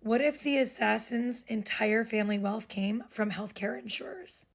What if the assassin's entire family wealth came from healthcare insurers?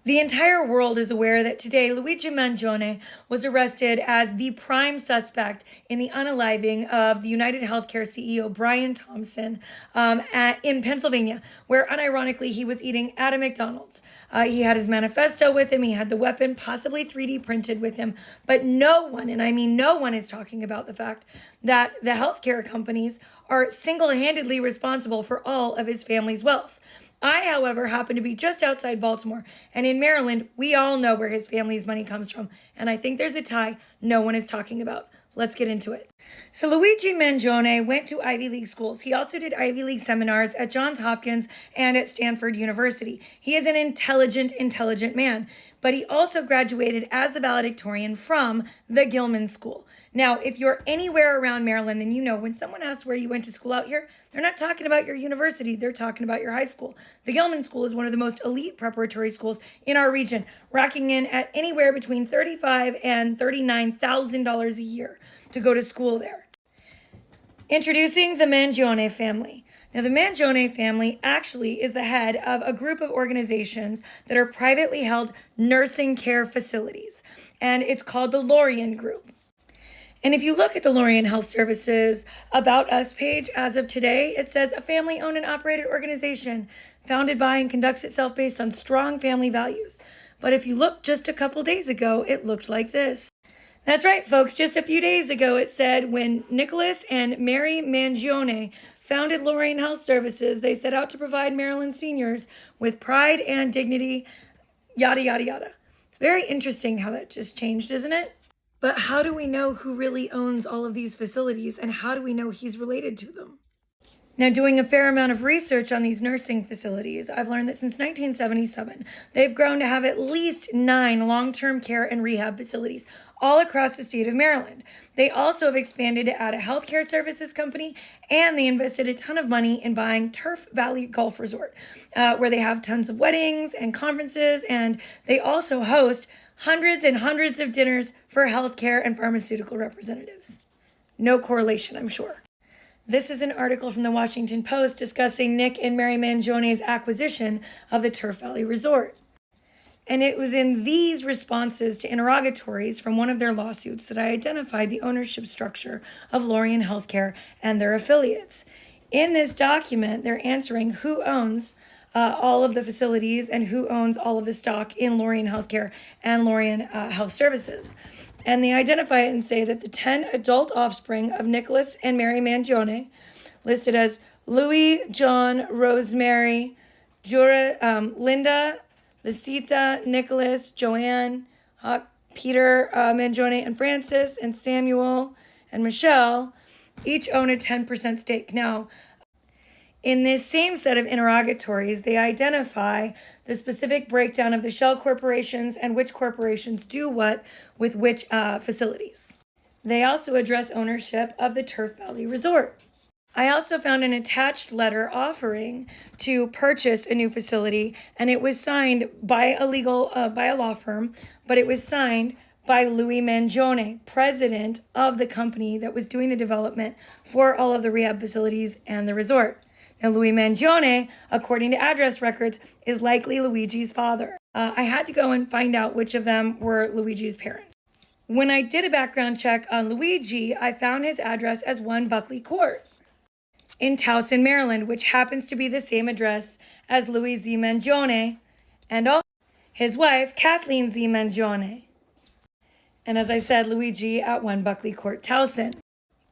The entire world is aware that today Luigi Mangione was arrested as the prime suspect in the unaliving of the United Healthcare CEO Brian Thompson in Pennsylvania, where unironically he was eating at a McDonald's. He had his manifesto with him, he had the weapon possibly 3D printed with him, but no one, and I mean no one, is talking about the fact that the healthcare companies are single-handedly responsible for all of his family's wealth. I, however, happen to be just outside Baltimore, and in Maryland, we all know where his family's money comes from, and I think there's a tie no one is talking about. Let's get into it. So Luigi Mangione went to Ivy League schools. He also did Ivy League seminars at Johns Hopkins and at Stanford University. He is an intelligent man, but he also graduated as the valedictorian from the Gilman School. Now, if you're anywhere around Maryland, then you know when someone asks where you went to school out here, they're not talking about your university, they're talking about your high school. The Gilman School is one of the most elite preparatory schools in our region, racking in at anywhere between $35,000 and $39,000 a year to go to school there. Introducing the Mangione family. Now, the Mangione family actually is the head of a group of organizations that are privately held nursing care facilities, and it's called the Lorien Group. And if you look at the Lorien Health Services About Us page as of today, it says a family-owned and operated organization founded by and conducts itself based on strong family values. But if you look just a couple days ago, it looked like this. That's right, folks. Just a few days ago, it said when Nicholas and Mary Mangione founded Lorien Health Services, they set out to provide Maryland seniors with pride and dignity, yada, yada, yada. It's very interesting how that just changed, isn't it? But how do we know who really owns all of these facilities, and how do we know he's related to them? Now, doing a fair amount of research on these nursing facilities, I've learned that since 1977, they've grown to have at least 9 long-term care and rehab facilities all across the state of Maryland. They also have expanded to add a healthcare services company, and they invested a ton of money in buying Turf Valley Golf Resort, where they have tons of weddings and conferences, and they also host hundreds and hundreds of dinners for healthcare and pharmaceutical representatives. No correlation, I'm sure. This is an article from the Washington Post discussing Nick and Mary Mangione's acquisition of the Turf Valley Resort. And it was in these responses to interrogatories from one of their lawsuits that I identified the ownership structure of Lorien Healthcare and their affiliates. In this document, they're answering who owns all of the facilities and who owns all of the stock in Lorien Healthcare and Lorien Health Services. And they identify it and say that the 10 adult offspring of Nicholas and Mary Mangione, listed as Louis, John, Rosemary, Linda, Lisita, Nicholas, Joanne, Peter Mangione, and Francis, and Samuel, and Michelle, each own a 10% stake. Now, in this same set of interrogatories, they identify the specific breakdown of the shell corporations and which corporations do what with which facilities. They also address ownership of the Turf Valley Resort. I also found an attached letter offering to purchase a new facility, and it was signed by a law firm, but it was signed by Louis Mangione, president of the company that was doing the development for all of the rehab facilities and the resort. Now, Louis Mangione, according to address records, is likely Luigi's father. I had to go and find out which of them were Luigi's parents. When I did a background check on Luigi, I found his address as 1 Buckley Court in Towson, Maryland, which happens to be the same address as Louis Z. Mangione and also his wife, Kathleen Z. Mangione. And as I said, Luigi at 1 Buckley Court, Towson.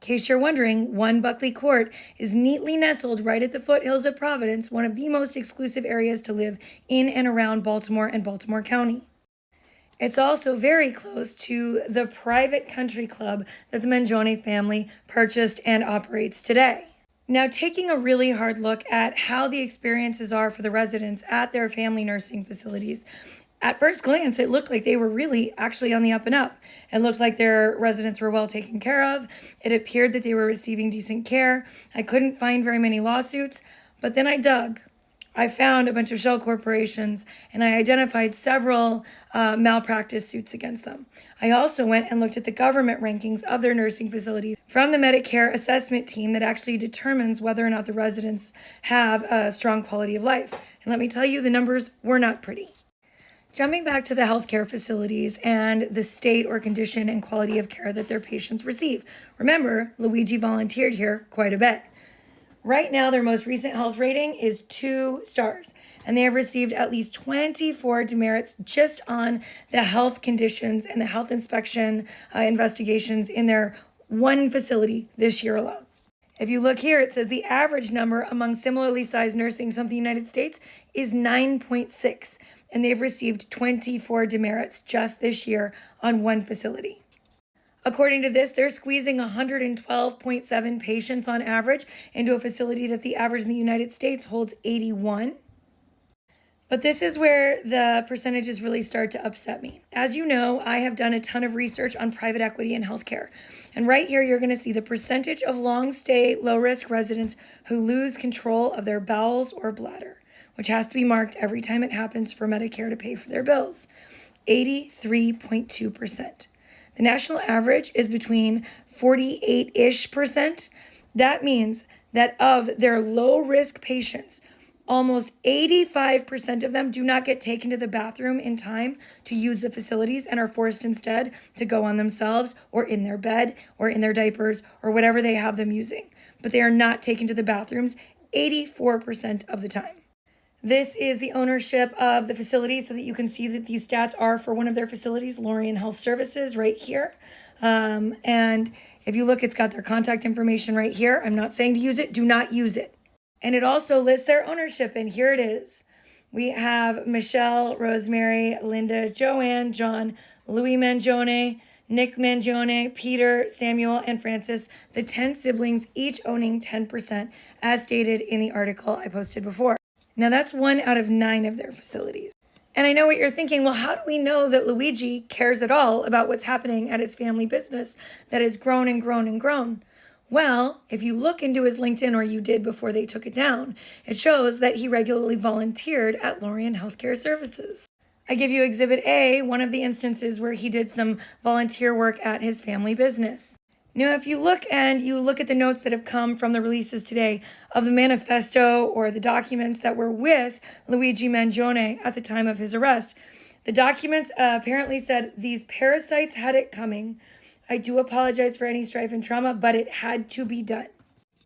In case you're wondering, 1 Buckley Court is neatly nestled right at the foothills of Providence, one of the most exclusive areas to live in and around Baltimore and Baltimore County. It's also very close to the private country club that the Mangione family purchased and operates today. Now, taking a really hard look at how the experiences are for the residents at their family nursing facilities, at first glance, it looked like they were really actually on the up and up. It looked like their residents were well taken care of. It appeared that they were receiving decent care. I couldn't find very many lawsuits, but then I dug. I found a bunch of shell corporations and I identified several malpractice suits against them. I also went and looked at the government rankings of their nursing facilities from the Medicare assessment team that actually determines whether or not the residents have a strong quality of life. And let me tell you, the numbers were not pretty. Jumping back to the healthcare facilities and the state or condition and quality of care that their patients receive. Remember, Luigi volunteered here quite a bit. Right now, their most recent health rating is 2 stars, and they have received at least 24 demerits just on the health conditions and the health inspection investigations in their one facility this year alone. If you look here, it says the average number among similarly sized nursing homes in the United States is 9.6, and they've received 24 demerits just this year on one facility. According to this, they're squeezing 112.7 patients on average into a facility that the average in the United States holds 81. But this is where the percentages really start to upset me. As you know, I have done a ton of research on private equity in healthcare. And right here, you're going to see the percentage of long-stay, low-risk residents who lose control of their bowels or bladder, which has to be marked every time it happens for Medicare to pay for their bills. 83.2%. The national average is between 48-ish%. That means that of their low-risk patients, almost 85% of them do not get taken to the bathroom in time to use the facilities and are forced instead to go on themselves or in their bed or in their diapers or whatever they have them using. But they are not taken to the bathrooms 84% of the time. This is the ownership of the facility so that you can see that these stats are for one of their facilities, Lorien Health Services, right here. And if you look, it's got their contact information right here. I'm not saying to use it. Do not use it. And it also lists their ownership, and here it is. We have Michelle, Rosemary, Linda, Joanne, John, Louis Mangione, Nick Mangione, Peter, Samuel, and Francis, the 10 siblings, each owning 10%, as stated in the article I posted before. Now, that's 1 out of 9 of their facilities. And I know what you're thinking, well, how do we know that Luigi cares at all about what's happening at his family business that has grown and grown and grown? Well, if you look into his LinkedIn, or you did before they took it down, it shows that he regularly volunteered at Lorien Healthcare Services. I give you Exhibit A, one of the instances where he did some volunteer work at his family business. Now, if you look at the notes that have come from the releases today of the manifesto or the documents that were with Luigi Mangione at the time of his arrest, the documents apparently said these parasites had it coming. I do apologize for any strife and trauma, but it had to be done.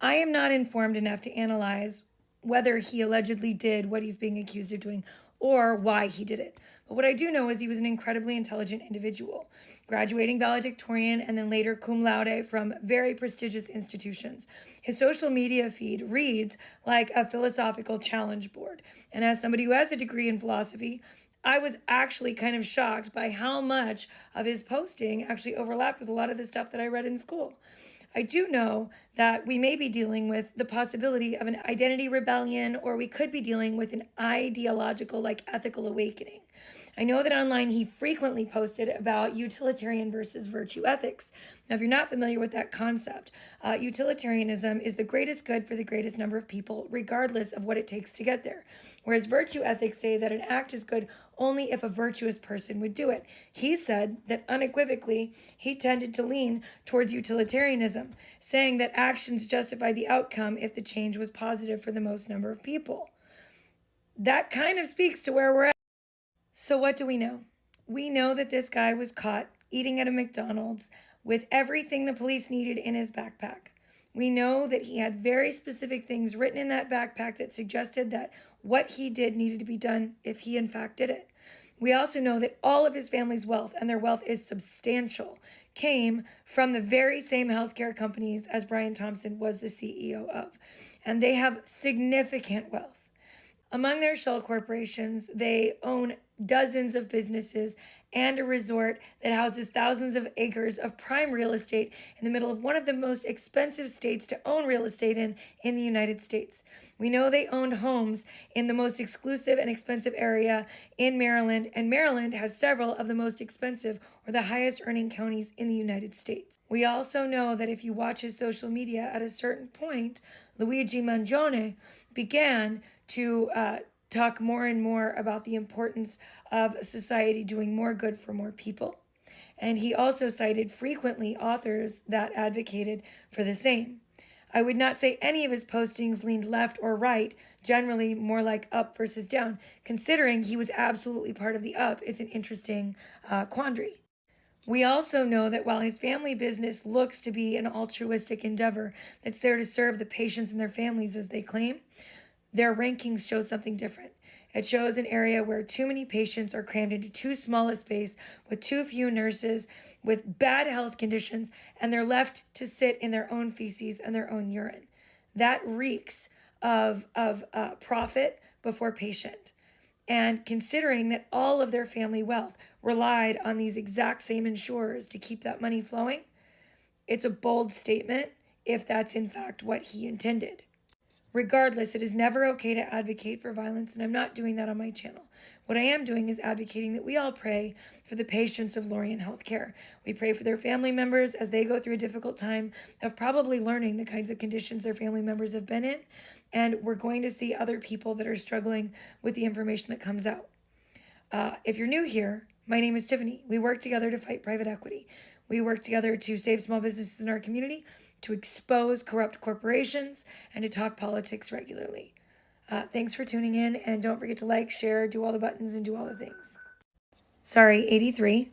I am not informed enough to analyze whether he allegedly did what he's being accused of doing or why he did it. But what I do know is he was an incredibly intelligent individual, graduating valedictorian and then later cum laude from very prestigious institutions. His social media feed reads like a philosophical challenge board. And as somebody who has a degree in philosophy, I was actually kind of shocked by how much of his posting actually overlapped with a lot of the stuff that I read in school. I do know that we may be dealing with the possibility of an identity rebellion, or we could be dealing with an ideological, ethical awakening. I know that online he frequently posted about utilitarian versus virtue ethics. Now, if you're not familiar with that concept, utilitarianism is the greatest good for the greatest number of people, regardless of what it takes to get there. Whereas virtue ethics say that an act is good only if a virtuous person would do it. He said that unequivocally, he tended to lean towards utilitarianism, saying that actions justify the outcome if the change was positive for the most number of people. That kind of speaks to where we're at. So what do we know? We know that this guy was caught eating at a McDonald's with everything the police needed in his backpack. We know that he had very specific things written in that backpack that suggested that what he did needed to be done if he in fact did it. We also know that all of his family's wealth, and their wealth is substantial, came from the very same healthcare companies as Brian Thompson was the CEO of. And they have significant wealth. Among their shell corporations, they own dozens of businesses and a resort that houses thousands of acres of prime real estate in the middle of one of the most expensive states to own real estate in the United States. We know they owned homes in the most exclusive and expensive area in Maryland, and Maryland has several of the most expensive or the highest earning counties in the United States. We also know that if you watch his social media, at a certain point, Luigi Mangione began to talk more and more about the importance of society doing more good for more people. And he also cited frequently authors that advocated for the same. I would not say any of his postings leaned left or right, generally more like up versus down. Considering he was absolutely part of the up, it's an interesting quandary. We also know that while his family business looks to be an altruistic endeavor that's there to serve the patients and their families as they claim, their rankings show something different. It shows an area where too many patients are crammed into too small a space with too few nurses with bad health conditions, and they're left to sit in their own feces and their own urine. That reeks of profit before patient. And considering that all of their family wealth relied on these exact same insurers to keep that money flowing, it's a bold statement if that's in fact what he intended. Regardless, it is never okay to advocate for violence, and I'm not doing that on my channel. What I am doing is advocating that we all pray for the patients of Lorien Healthcare. We pray for their family members as they go through a difficult time of probably learning the kinds of conditions their family members have been in, and we're going to see other people that are struggling with the information that comes out. If you're new here, my name is Tiffany. We work together to fight private equity. We work together to save small businesses in our community, to expose corrupt corporations, and to talk politics regularly. Thanks for tuning in, and don't forget to like, share, do all the buttons, and do all the things. Sorry, 83.